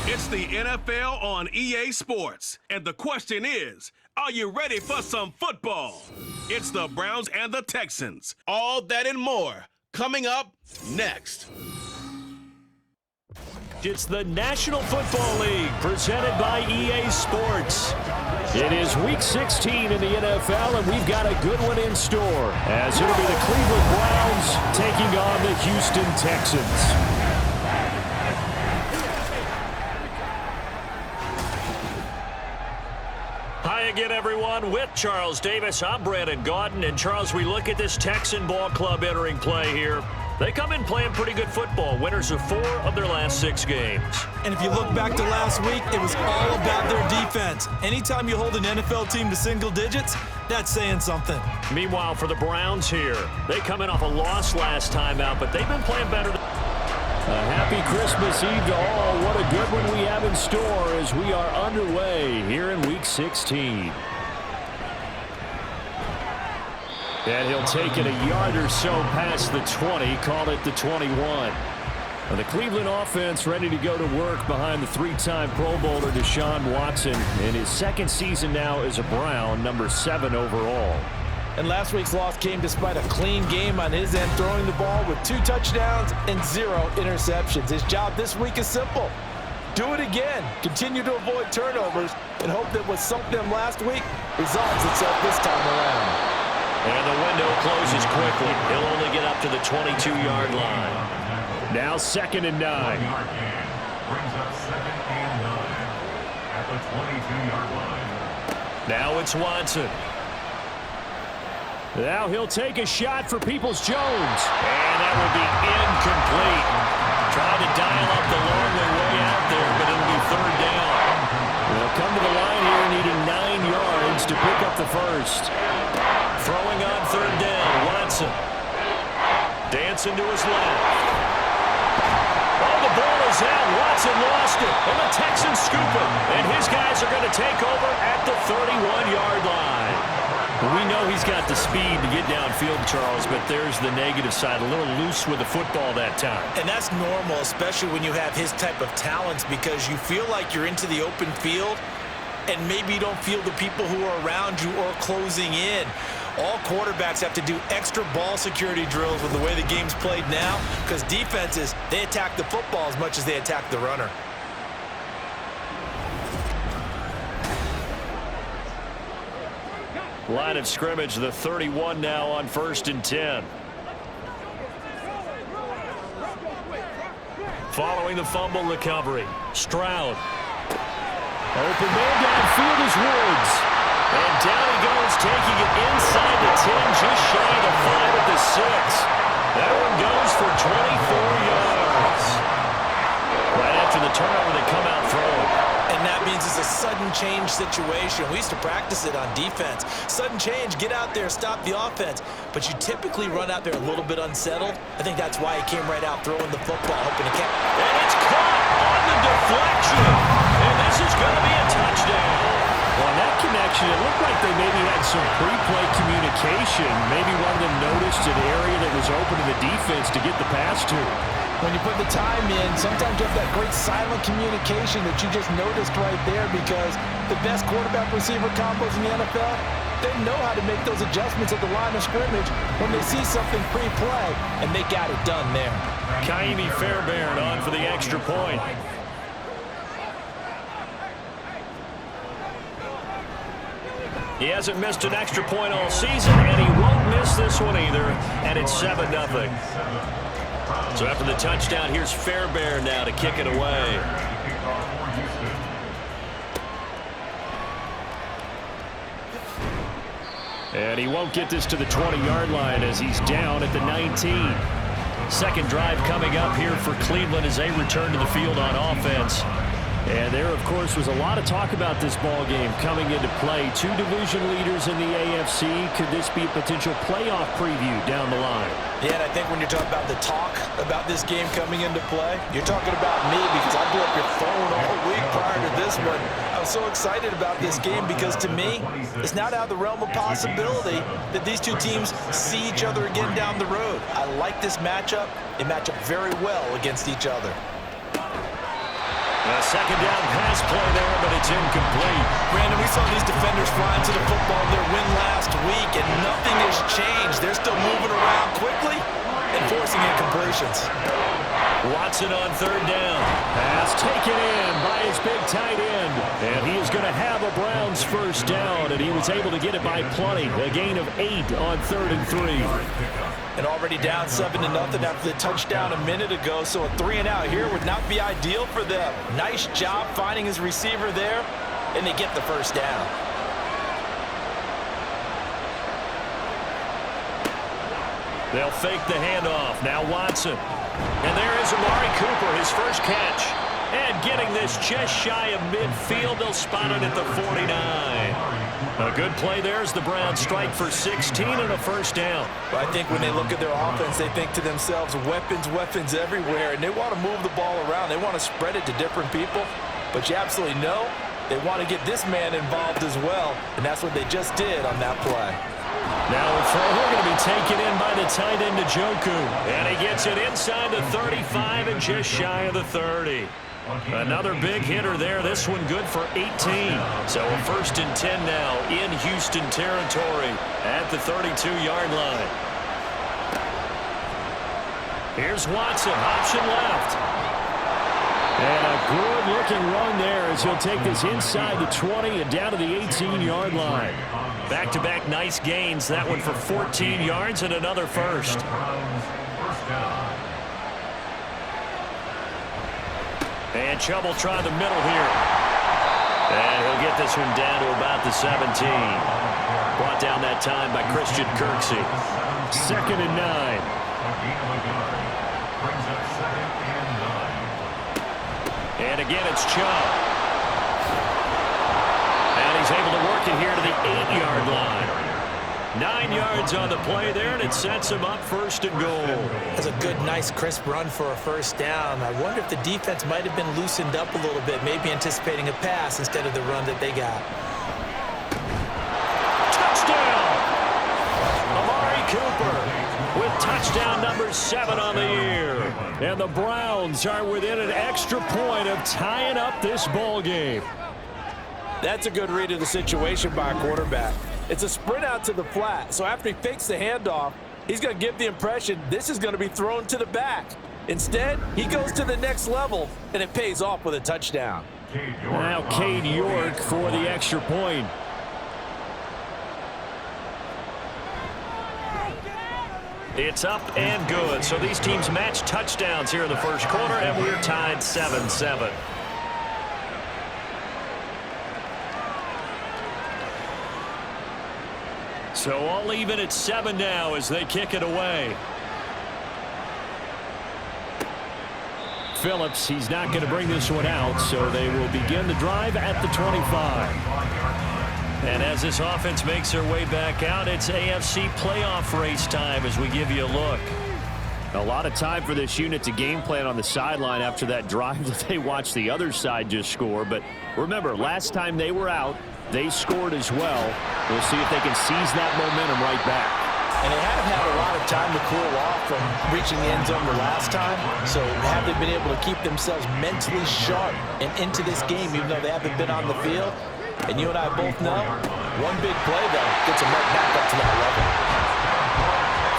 It's the NFL on EA Sports. And the question is, are you ready for some football? It's the Browns and the Texans. All that and more coming up next. It's the National Football League presented by EA Sports. It is Week 16 in the NFL, and we've got a good one in store, as it'll be the Cleveland Browns taking on the Houston Texans. Hi again, everyone. With Charles Davis, I'm Brandon Gaudin. And Charles, we look at this Texan ball club entering play here. They come in playing pretty good football, winners of 4 of their last 6 games. And if you look back to last week, it was all about their defense. Anytime you hold an NFL team to single digits, that's saying something. Meanwhile, for the Browns here, they come in off a loss last time out, but they've been playing better. A happy Christmas Eve to all. What a good one we have in store as we are underway here in Week 16. And he'll take it a yard or so past the 20, call it the 21. And the Cleveland offense ready to go to work behind the 3-time Pro Bowler Deshaun Watson in his 2nd season now as a Brown, number 7 overall. And last week's loss came despite a clean game on his end, throwing the ball with 2 touchdowns and 0 interceptions. His job this week is simple. Do it again. Continue to avoid turnovers and hope that what sunk them last week resolves itself this time around. And the window closes quickly. He'll only get up to the 22-yard line. Now 2nd and 9. Brings up 2nd and 9 at the 22-yard line. Now it's Watson. Now he'll take a shot for Peoples-Jones. And that will be incomplete. Trying to dial up the long way out there, but it'll be 3rd down. They'll come to the line here needing 9 yards to pick up the first. Throwing on 3rd down, Watson. Dancing to his left. Oh, the ball is out. Watson lost it. And the Texans scoop him. And his guys are going to take over at the 31-yard line. We know he's got the speed to get downfield, Charles, but there's the negative side. A little loose with the football that time. And that's normal, especially when you have his type of talents, because you feel like you're into the open field and maybe you don't feel the people who are around you or closing in. All quarterbacks have to do extra ball security drills with the way the game's played now, because defenses, they attack the football as much as they attack the runner. Line of scrimmage, the 31 now on 1st and 10. Following the fumble recovery, Stroud. Open man downfield is Woods. And down he goes, taking it inside the 10, just shy of the 5 at the 6. That one goes for 24 yards. Right after the turnover, they come out throwing. And that means it's a sudden change situation. We used to practice it on defense. Sudden change, get out there, stop the offense. But you typically run out there a little bit unsettled. I think that's why he came right out throwing the football, hoping to catch. And it's caught on the deflection. And this is going to be a touchdown. Well, on that connection, it looked like they maybe had some pre-play communication. Maybe one of them noticed an area that was open to the defense to get the pass to. When you put the time in, sometimes you have that great silent communication that you just noticed right there, because the best quarterback-receiver combos in the NFL, they know how to make those adjustments at the line of scrimmage when they see something pre-play, and they got it done there. Kaimi Fairbairn on for the extra point. He hasn't missed an extra point all season, and he won't miss this one either, and it's 7-0. So after the touchdown, here's Fairbairn now to kick it away. And he won't get this to the 20-yard line as he's down at the 19. Second drive coming up here for Cleveland as they return to the field on offense. And there, of course, was a lot of talk about this ball game coming into play. 2 division leaders in the AFC. Could this be a potential playoff preview down the line? Yeah, and I think when you're talking about the talk about this game coming into play, you're talking about me, because I blew up your phone all week prior to this one. I was so excited about this game because, to me, it's not out of the realm of possibility that these two teams see each other again down the road. I like this matchup. They match up very well against each other. A second down pass play there, but it's incomplete. Brandon, we saw these defenders flying to the football in their win last week, and nothing has changed. They're still moving around quickly and forcing incompletions. Watson on third down. Pass taken in by his big tight end. And he is going to have a Browns first down, and he was able to get it by plenty. A gain of 8 on 3rd and 3. And already down 7-0 after the touchdown a minute ago, so a 3-and-out here would not be ideal for them. Nice job finding his receiver there, and they get the first down. They'll fake the handoff. Now Watson. And there is Amari Cooper, his first catch. And getting this just shy of midfield, they'll spot it at the 49. A good play there as the Browns strike for 16 and a first down. But I think when they look at their offense, they think to themselves, weapons, weapons everywhere, and they want to move the ball around. They want to spread it to different people. But you absolutely know they want to get this man involved as well, and that's what they just did on that play. Now a throw going to be taken in by the tight end Njoku. And he gets it inside the 35 and just shy of the 30. Another big hitter there. This one good for 18. So a 1st and 10 now in Houston territory at the 32-yard line. Here's Watson, option left. And a good-looking run there as he'll take this inside the 20 and down to the 18-yard line. Back-to-back nice gains. That one for 14 yards and another first. And Chubb will try the middle here. And he'll get this one down to about the 17. Brought down that time by Christian Kirksey. 2nd and 9. And again, it's Chubb. And he's able to work it here to the 8-yard line. 9 yards on the play there, and it sets him up 1st and goal. That's a good, nice, crisp run for a first down. I wonder if the defense might have been loosened up a little bit, maybe anticipating a pass instead of the run that they got. Touchdown! Amari Cooper with touchdown number 7 on the year. And the Browns are within an extra point of tying up this ball game. That's a good read of the situation by a quarterback. It's a sprint out to the flat, so after he fakes the handoff, he's going to give the impression this is going to be thrown to the back. Instead, he goes to the next level, and it pays off with a touchdown. Now Cade York for the extra point. It's up and good. So these teams match touchdowns here in the first quarter, and we're tied 7-7. So all even at 7 now as they kick it away. Phillips, he's not going to bring this one out, so they will begin the drive at the 25. And as this offense makes their way back out, it's AFC playoff race time as we give you a look. A lot of time for this unit to game plan on the sideline after that drive that they watched the other side just score. But remember, last time they were out, they scored as well. We'll see if they can seize that momentum right back. And they haven't had a lot of time to cool off from reaching the end zone the last time. So have they been able to keep themselves mentally sharp and into this game even though they haven't been on the field? And you and I both know one big play, though, gets them right back up to that level.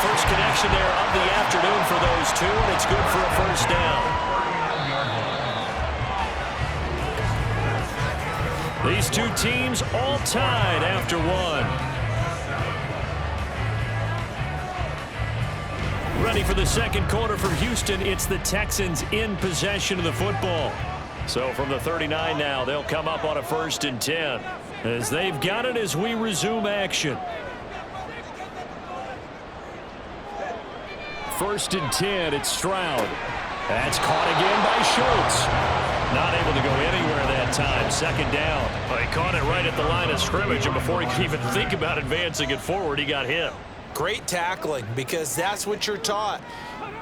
First connection there of the afternoon for those two, and it's good for a first down. These two teams all tied after one. Ready for the second quarter from Houston. It's the Texans in possession of the football. So from the 39 now, they'll come up on a 1st and 10 as they've got it as we resume action. 1st and 10, it's Stroud. That's caught again by Schultz. Not able to go anywhere that time. 2nd down. Well, he caught it right at the line of scrimmage, and before he could even think about advancing it forward, he got hit. Great tackling, because that's what you're taught.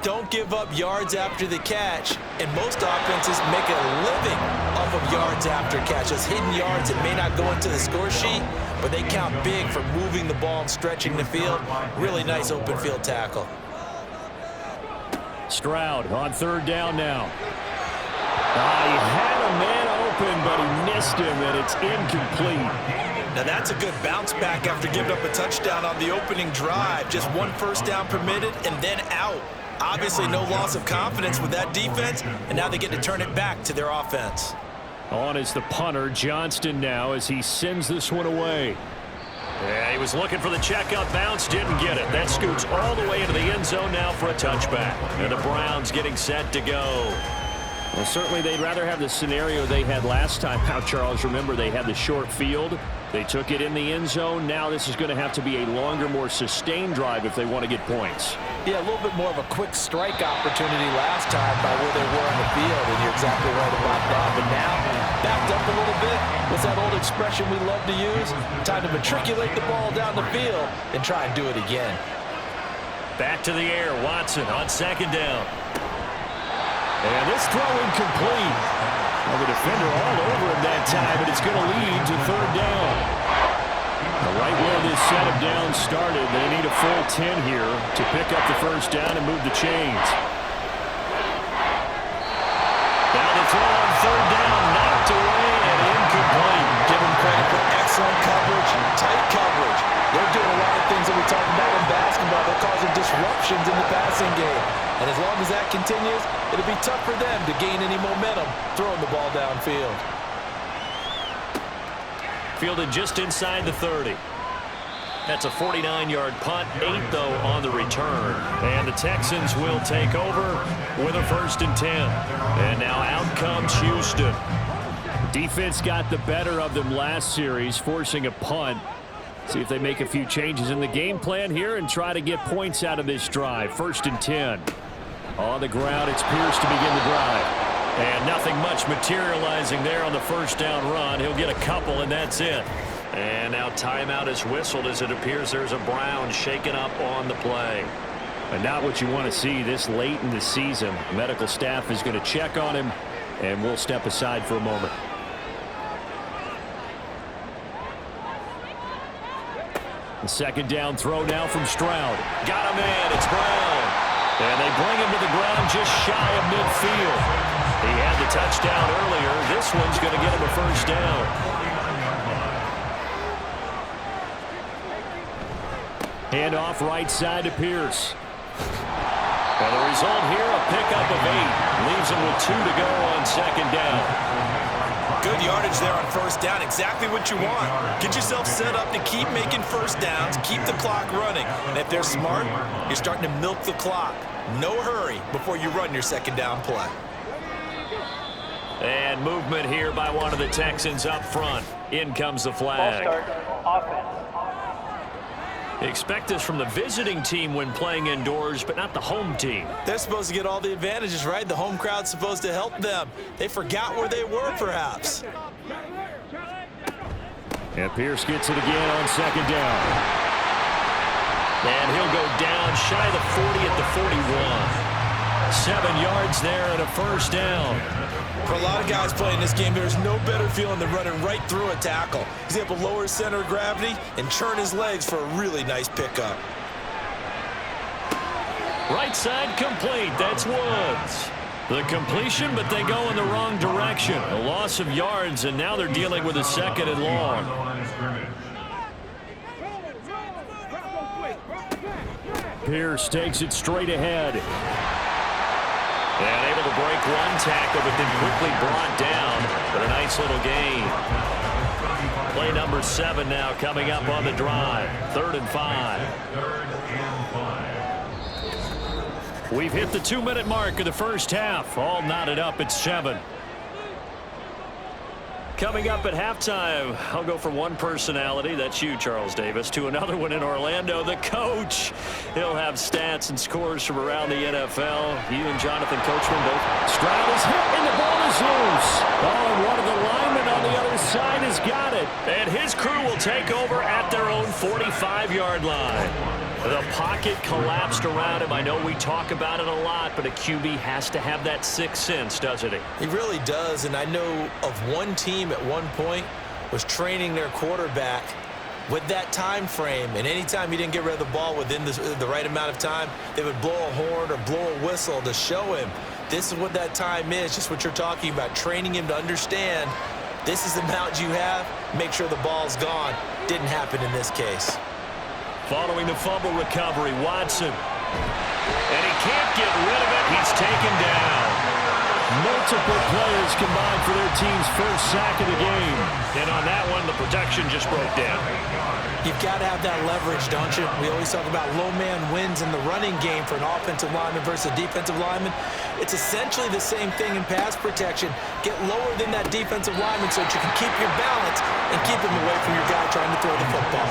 Don't give up yards after the catch, and most offenses make a living off of yards after catch. Those hidden yards that may not go into the score sheet, but they count big for moving the ball and stretching the field. Really nice open field tackle. Stroud on 3rd down now. He had a man open, but he missed him, and it's incomplete. Now that's a good bounce back after giving up a touchdown on the opening drive. Just one first down permitted and then out. Obviously no loss of confidence with that defense, and now they get to turn it back to their offense. On is the punter, Johnston now, as he sends this one away. Yeah, he was looking for the checkout bounce, didn't get it. That scoots all the way into the end zone now for a touchback. And the Browns getting set to go. Well, certainly they'd rather have the scenario they had last time out, Charles. Remember, they had the short field. They took it in the end zone. Now this is going to have to be a longer, more sustained drive if they want to get points. Yeah, a little bit more of a quick strike opportunity last time by where they were on the field, and you're exactly right about that. But now, backed up a little bit. What's that old expression we love to use? Time to matriculate the ball down the field and try and do it again. Back to the air, Watson on second down. And this throw incomplete. Well, the defender all over him that time, but it's going to lead to third down. Right where this set of downs started, they need a full 10 here to pick up the first down and move the chains. Now the throw on third down, knocked away and incomplete. Give them credit for excellent coverage, tight coverage. They're doing a lot of things that we talk about in basketball. They're causing disruptions in the passing game. And as long as that continues, it'll be tough for them to gain any momentum throwing the ball downfield. Fielded just inside the 30. That's a 49-yard punt, 8 though on the return. And the Texans will take over with a 1st and 10. And now out comes Houston. Defense got the better of them last series, forcing a punt. See if they make a few changes in the game plan here and try to get points out of this drive. 1st and 10. On the ground, it's Pierce to begin the drive. And nothing much materializing there on the first down run. He'll get a couple, and that's it. And now timeout is whistled as it appears there's a Brown shaken up on the play. And not what you want to see this late in the season. Medical staff is going to check on him, and we'll step aside for a moment. The second down throw now from Stroud. Got him in. It's Brown. And they bring him to the ground just shy of midfield. He had the touchdown earlier. This one's going to get him a first down. Handoff right side to Pierce. And the result here, a pickup of 8. Leaves him with 2 to go on second down. Good yardage there on first down. Exactly what you want. Get yourself set up to keep making first downs, keep the clock running. And if they're smart, you're starting to milk the clock. No hurry before you run your second down play. And movement here by one of the Texans up front. In comes the flag. Ball start, offense. Expect this from the visiting team when playing indoors, but not the home team. They're supposed to get all the advantages, right? The home crowd's supposed to help them. They forgot where they were, perhaps. And Pierce gets it again on second down. And he'll go down shy of the 40 at the 41. 7 yards there and a first down. For a lot of guys playing this game, there's no better feeling than running right through a tackle. He's able to lower his center of gravity and churn his legs for a really nice pickup. Right side complete. That's Woods. The completion, but they go in the wrong direction. A loss of yards, and now they're dealing with a second and long. Pierce takes it straight ahead. And able to break one tackle, but then quickly brought down. But a nice little gain. Play number 7 now coming up on the drive. 3rd and 5. We've hit the 2-minute mark of the first half. All knotted up at 7. Coming up at halftime, I'll go from one personality, that's you, Charles Davis, to another one in Orlando, the coach. He'll have stats and scores from around the NFL. You and Jonathan Coachman both. Stroud is hit and the ball is loose. Oh, and one of the linemen on the other side has got it. And his crew will take over at their own 45-yard line. The pocket collapsed around him. I know we talk about it a lot, but a QB has to have that sixth sense, doesn't he? He really does, and I know of one team at one point was training their quarterback with that time frame, and anytime he didn't get rid of the ball within the right amount of time, they would blow a horn or blow a whistle to show him This is what that time is, just what you're talking about, training him to understand this is the amount you have, make sure the ball's gone. Didn't happen in this case. Following the fumble recovery, Watson. And he can't get rid of it. He's taken down. Multiple players combined for their team's first sack of the game. And on that one, the protection just broke down. You've got to have that leverage, don't you? We always talk about low man wins in the running game for an offensive lineman versus a defensive lineman. It's essentially the same thing in pass protection. Get lower than that defensive lineman so that you can keep your balance and keep him away from your guy trying to throw the football.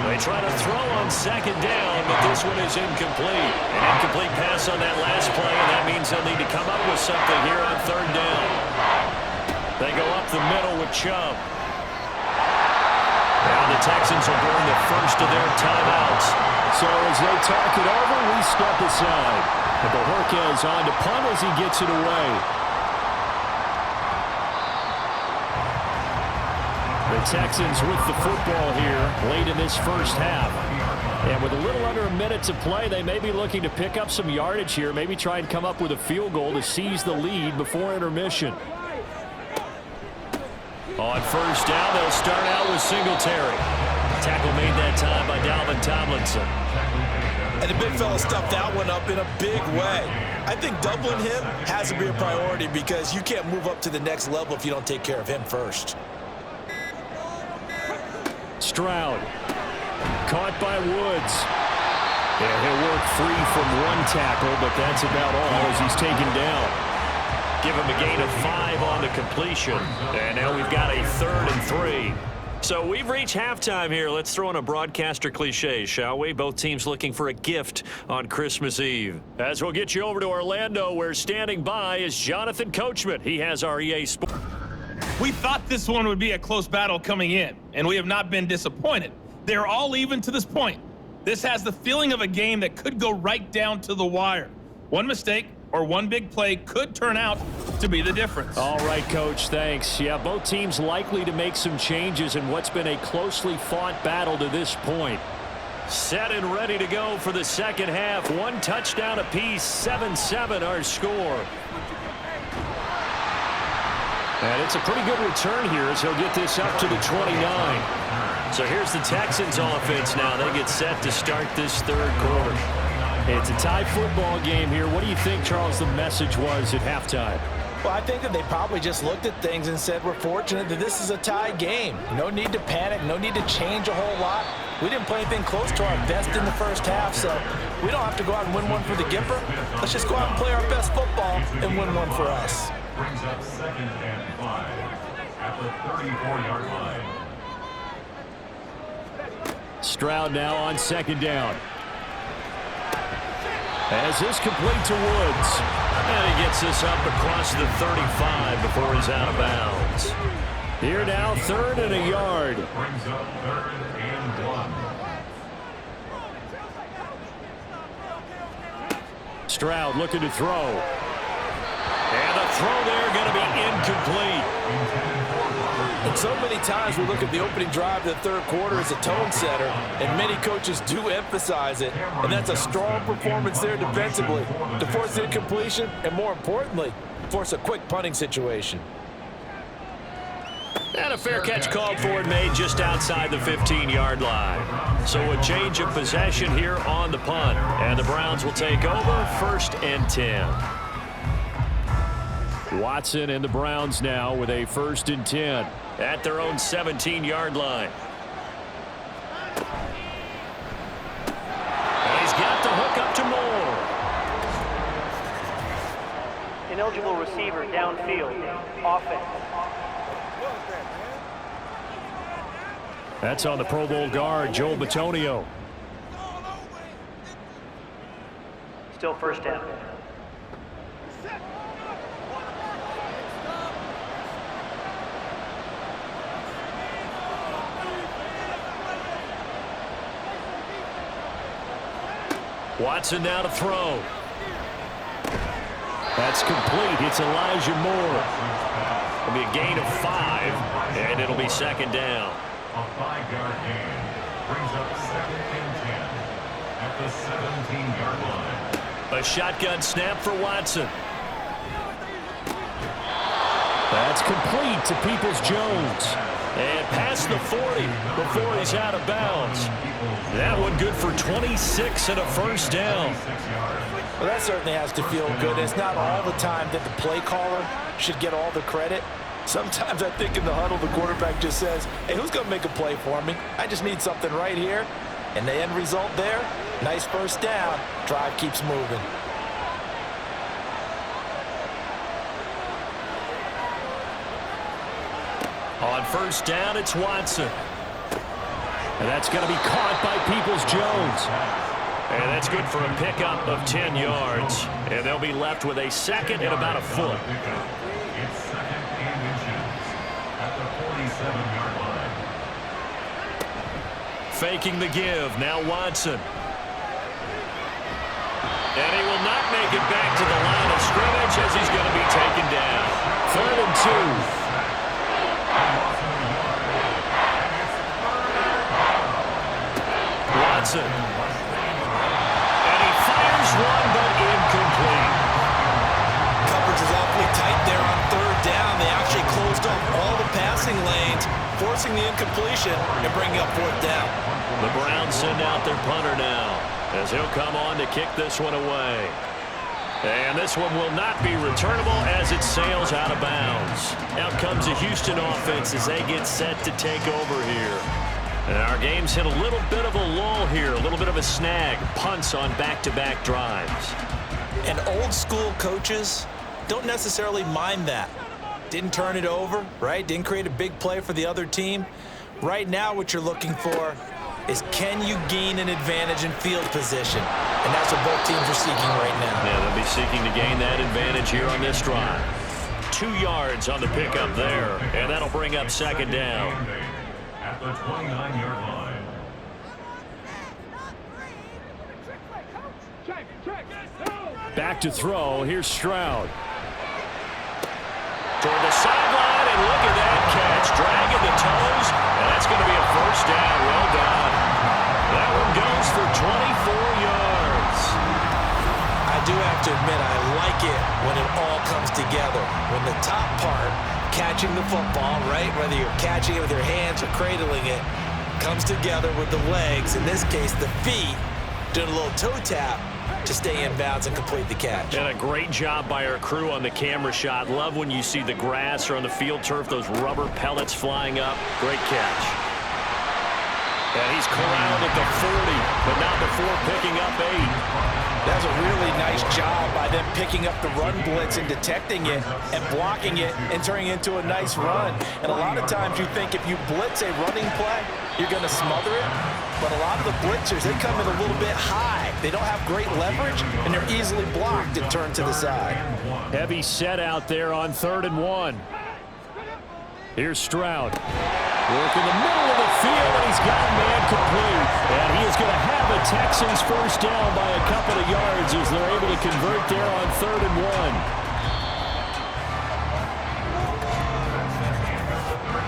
They try to throw on second down, but this one is incomplete. An incomplete pass on that last play, and that means they'll need to come up with something here on third down. They go up the middle with Chubb. Now the Texans will burn the first of their timeouts. So as they talk it over, we step aside. And Bojorquez on to punt as he gets it away. The Texans with the football here late in this first half. And with a little under a minute to play, they may be looking to pick up some yardage here, maybe try and come up with a field goal to seize the lead before intermission. On first down, they'll start out with Singletary. Tackle made that time by Dalvin Tomlinson. And the big fella stuffed that one up in a big way. I think doubling him has to be a priority because you can't move up to the next level if you don't take care of him first. Stroud. Caught by Woods. Yeah, he'll work free from one tackle, but that's about all as he's taken down. Give him a gain of 5 on the completion. And now we've got a 3rd and 3. So we've reached halftime here. Let's throw in a broadcaster cliche, shall we? Both teams looking for a gift on Christmas Eve. As we'll get you over to Orlando, where standing by is Jonathan Coachman. He has our EA Sports. We thought this one would be a close battle coming in, and we have not been disappointed. They're all even to this point. This has the feeling of a game that could go right down to the wire. One mistake or one big play could turn out to be the difference. All right, Coach, thanks. Yeah, both teams likely to make some changes in what's been a closely fought battle to this point. Set and ready to go for the second half. One touchdown apiece, 7-7 our score. And it's a pretty good return here as he'll get this up to the 29. So here's the Texans offense now. They get set to start this third quarter. It's a tie football game here. What do you think, Charles, the message was at halftime? Well, I think that they probably just looked at things and said, we're fortunate that this is a tie game. No need to panic. No need to change a whole lot. We didn't play anything close to our best in the first half, so we don't have to go out and win one for the Gipper. Let's just go out and play our best football and win one for us. Brings up 2nd and 5 at the 34-yard line. Stroud now on second down. As this complete to Woods. And he gets this up across the 35 before he's out of bounds. Here now, 3rd and a yard. Brings up 3rd and 1. Stroud looking to throw. And the throw there going to be incomplete. And so many times we look at the opening drive of the third quarter as a tone setter, and many coaches do emphasize it. And that's a strong performance there defensively to force the incompletion and, more importantly, force a quick punting situation. And a fair catch called for and made just outside the 15-yard line. So a change of possession here on the punt. And the Browns will take over 1st and 10. Watson and the Browns now with a 1st and 10 at their own 17-yard line. And he's got the hook up to Moore. Ineligible receiver downfield. Offense. That's on the Pro Bowl guard, Joel Bitonio. Still 1st down. Watson now to throw. That's complete. It's Elijah Moore. It'll be a gain of 5, and it'll be 2nd down. A 5-yard gain brings up 2nd and 10 at the 17-yard line. A shotgun snap for Watson. It's complete to Peoples-Jones. And past the 40 before he's out of bounds. That one good for 26 and a first down. Well, that certainly has to feel good. It's not all the time that the play caller should get all the credit. Sometimes I think in the huddle, the quarterback just says, hey, who's going to make a play for me? I just need something right here. And the end result there, nice first down. Drive keeps moving. On first down, it's Watson. And that's going to be caught by Peoples-Jones. And that's good for a pickup of 10 yards. And they'll be left with a second and about a foot. It's second and inches at the 47-yard line. Faking the give, now Watson. And he will not make it back to the line of scrimmage as he's going to be taken down. 3rd and 2. Watson. And he fires one, but incomplete. Coverage is awfully tight there on 3rd down. They actually closed off all the passing lanes, forcing the incompletion and bringing up 4th down. The Browns send out their punter now as he'll come on to kick this one away. And this one will not be returnable as it sails out of bounds. Out comes the Houston offense as they get set to take over here. And our game's hit a little bit of a lull here, a little bit of a snag. Punts on back-to-back drives. And old school coaches don't necessarily mind that. Didn't turn it over, right? Didn't create a big play for the other team. Right now what you're looking for is can you gain an advantage in field position? And that's what both teams are seeking right now. Yeah, they'll be seeking to gain that advantage here on this drive. 2 yards on the pickup there, and that'll bring up second down. At the 29-yard line. Back to throw. Here's Stroud. Toward the sideline, and look at that catch. Dragging the toes, and that's going to be a first down. Well done. That one goes for 24 yards. I do have to admit, I like it when it all comes together. When the top part, catching the football, right, whether you're catching it with your hands or cradling it, comes together with the legs, in this case the feet, doing a little toe tap to stay in bounds and complete the catch. And a great job by our crew on the camera shot. Love when you see the grass or on the field turf, those rubber pellets flying up. Great catch. And he's corralled at the 40, but not before picking up 8. That's a really nice job by them picking up the run blitz and detecting it and blocking it and turning it into a nice run. And a lot of times you think if you blitz a running play, you're going to smother it. But a lot of the blitzers, they come in a little bit high. They don't have great leverage, and they're easily blocked and turned to the side. Heavy set out there on 3rd and 1. Here's Stroud. Work in the middle of the field, and he's got man complete. And he is going to have a Texans first down by a couple of yards as they're able to convert there on 3rd and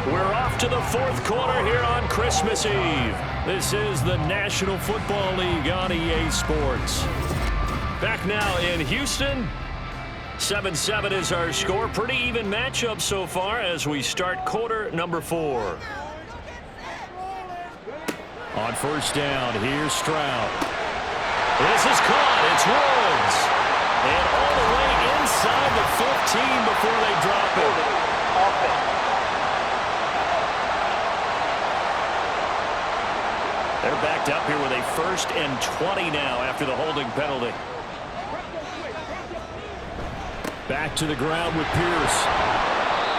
1. We're off to the 4th quarter here on Christmas Eve. This is the National Football League on EA Sports. Back now in Houston. 7-7 is our score. Pretty even matchup so far as we start quarter number 4. On first down, here's Stroud. This is caught. It's Woods. And all the way inside the 15 before they drop it. They're backed up here with a 1st and 20 now after the holding penalty. Back to the ground with Pierce.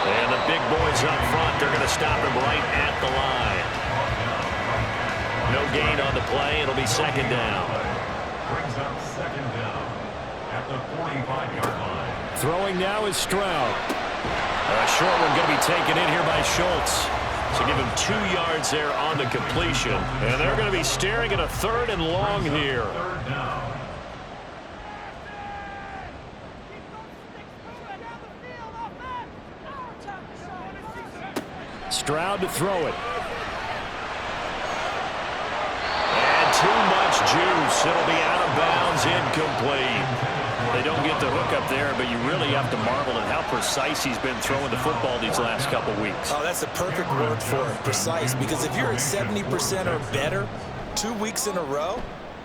And the big boys up front, they're going to stop him right at the line. No gain on the play. It'll be second down. Brings up second down at the 45-yard line. Throwing now is Stroud. A short one going to be taken in here by Schultz. So give him 2 yards there on the completion. And they're going to be staring at a 3rd and long here. Third down. Stroud to throw it. And too much juice. It'll be out of bounds, incomplete. they don't get the hook up there, but you really have to marvel at how precise he's been throwing the football these last couple weeks. Oh, that's the perfect word for it, precise, because if you're at 70% or better 2 weeks in a row,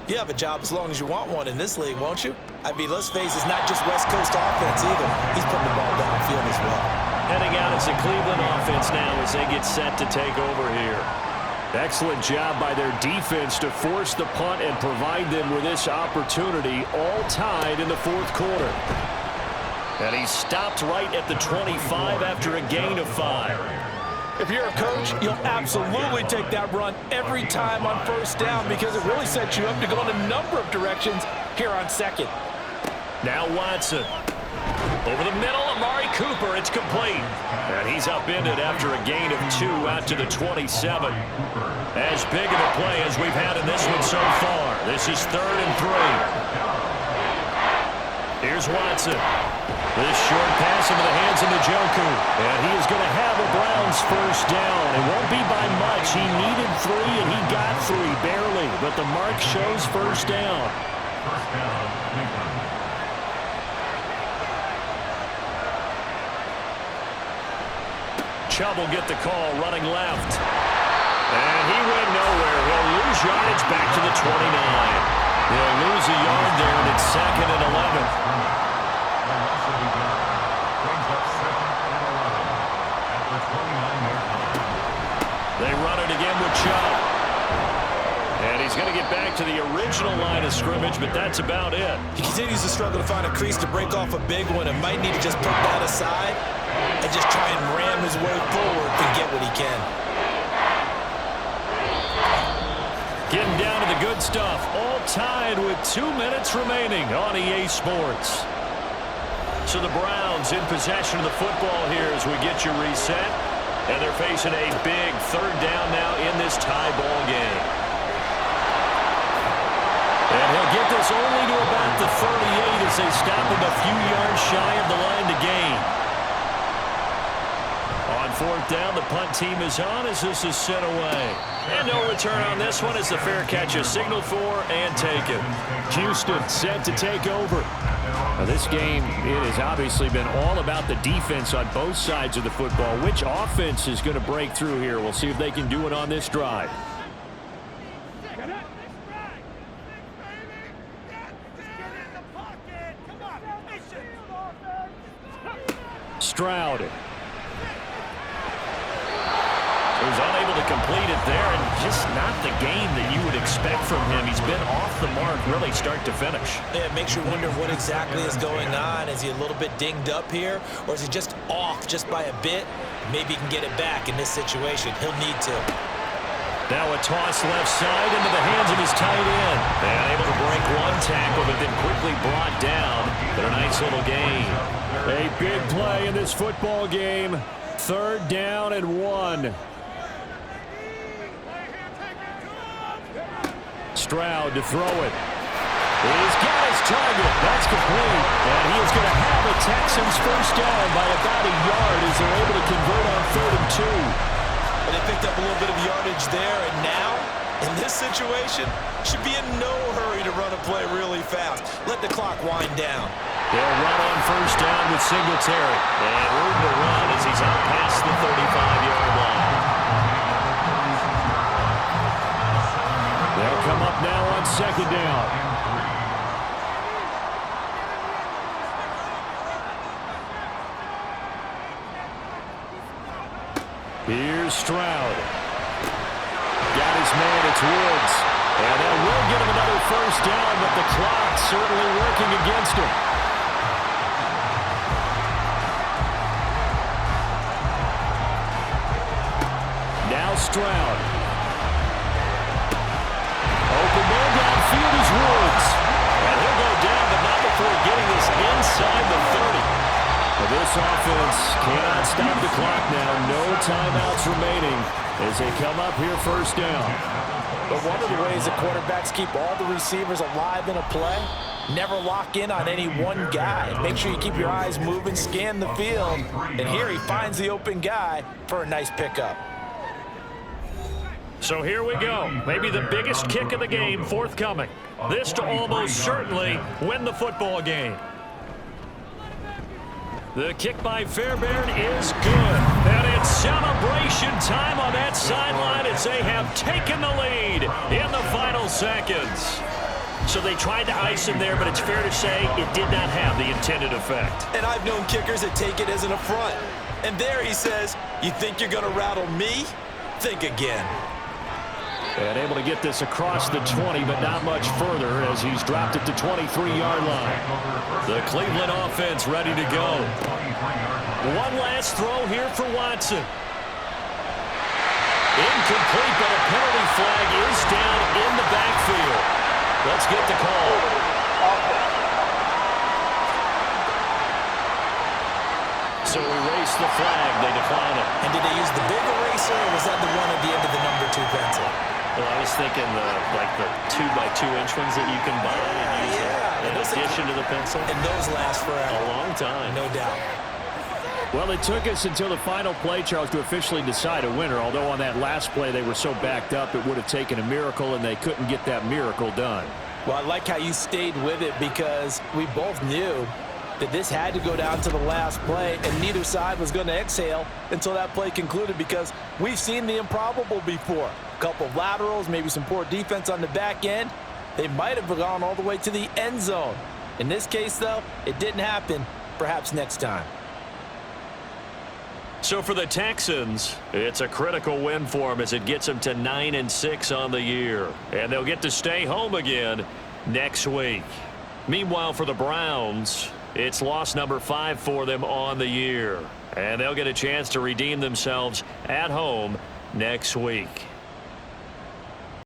you have a job as long as you want one in this league, won't you? I mean, let's face it, it's not just West Coast offense either. He's putting the ball downfield as well. Heading out is the Cleveland offense now as they get set to take over here. Excellent job by their defense to force the punt and provide them with this opportunity, all tied in the fourth quarter. And he stopped right at the 25 after a gain of 5. If you're a coach, you'll absolutely take that run every time on first down because it really sets you up to go in a number of directions here on second. Now Watson. Over the middle, Amari Cooper, it's complete. And he's upended after a gain of 2 out to the 27. As big of a play as we've had in this one so far. This is 3rd and 3. Here's Watson. This short pass into the hands of Njoku. And he is going to have a Browns first down. It won't be by much. He needed 3, and he got 3, barely. But the mark shows first down. First down, Cleveland. Chubb will get the call running left. And he went nowhere. He'll lose yardage back to the 29. He'll lose a yard there, and it's 2nd and 11. They run it again with Chubb. And he's going to get back to the original line of scrimmage, but that's about it. He continues to struggle to find a crease to break off a big one and might need to just put that aside and just try and ram his way forward and get what he can. Getting down to the good stuff, all tied with 2 minutes remaining on EA Sports. So the Browns in possession of the football here as we get you reset. And they're facing a big 3rd down now in this tie ball game. And he'll get this only to about the 38 as they stop him a few yards shy of the line to gain. On 4th down, the punt team is on as this is sent away. And no return on this one as the fair catch is signaled for and taken. Houston set to take over. Now this game, it has obviously been all about the defense on both sides of the football. Which offense is going to break through here? We'll see if they can do it on this drive. Stroud. Who's unable to complete it there, and just not the game that you would expect from him. He's been off the mark really start to finish. Yeah, it makes you wonder what exactly is going on. Is he a little bit dinged up here, or is he just off just by a bit? Maybe he can get it back in this situation. He'll need to. Now a toss left side into the hands of his tight end. And able to break one tackle, but then quickly brought down. But a nice little gain. A big play in this football game. 3rd down and 1. Stroud to throw it. He's got his target. That's complete. And he is going to have the Texans first down by about a yard as they're able to convert on 3rd and 2. And they picked up a little bit of yardage there, and now, in this situation, should be in no hurry to run a play really fast. Let the clock wind down. They'll run on first down with Singletary. And room to run as he's out past the 35-yard line. They'll come up now on 2nd down. Here's Stroud. Got his man, it's Woods. And that will get him another first down, but the clock certainly working against him. Now Stroud. Open man downfield is Woods. And he'll go down, but not before getting this inside the 30. Well, this offense cannot stop the clock now. No timeouts remaining as they come up here first down. But one of the ways that quarterbacks keep all the receivers alive in a play, never lock in on any one guy. Make sure you keep your eyes moving, scan the field. And here he finds the open guy for a nice pickup. So here we go. Maybe the biggest kick of the game forthcoming. This to almost certainly win the football game. The kick by Fairbairn is good. And it's celebration time on that sideline as they have taken the lead in the final seconds. So they tried to ice him there, but it's fair to say it did not have the intended effect. And I've known kickers that take it as an affront. And there he says, you think you're going to rattle me? Think again. And able to get this across the 20, but not much further as he's dropped it to 23-yard line. The Cleveland offense ready to go. One last throw here for Watson. Incomplete, but a penalty flag is down in the backfield. Let's get the call. So erase the flag. They decline it. And did they use the big eraser, or was that the one at the end of the number 2 pencil? Well, I was thinking the 2x2-inch ones that you can buy and use in addition to the pencil. And those last forever. A long time. No doubt. Well, it took us until the final play, Charles, to officially decide a winner. Although on that last play they were so backed up, it would have taken a miracle, and they couldn't get that miracle done. Well, I like how you stayed with it because we both knew that this had to go down to the last play, and neither side was going to exhale until that play concluded because we've seen the improbable before. A couple of laterals, maybe some poor defense on the back end. They might have gone all the way to the end zone. In this case, though, it didn't happen. Perhaps next time. So for the Texans, it's a critical win for them as it gets them to 9-6 on the year. And they'll get to stay home again next week. Meanwhile, for the Browns, it's loss number 5 for them on the year. And they'll get a chance to redeem themselves at home next week.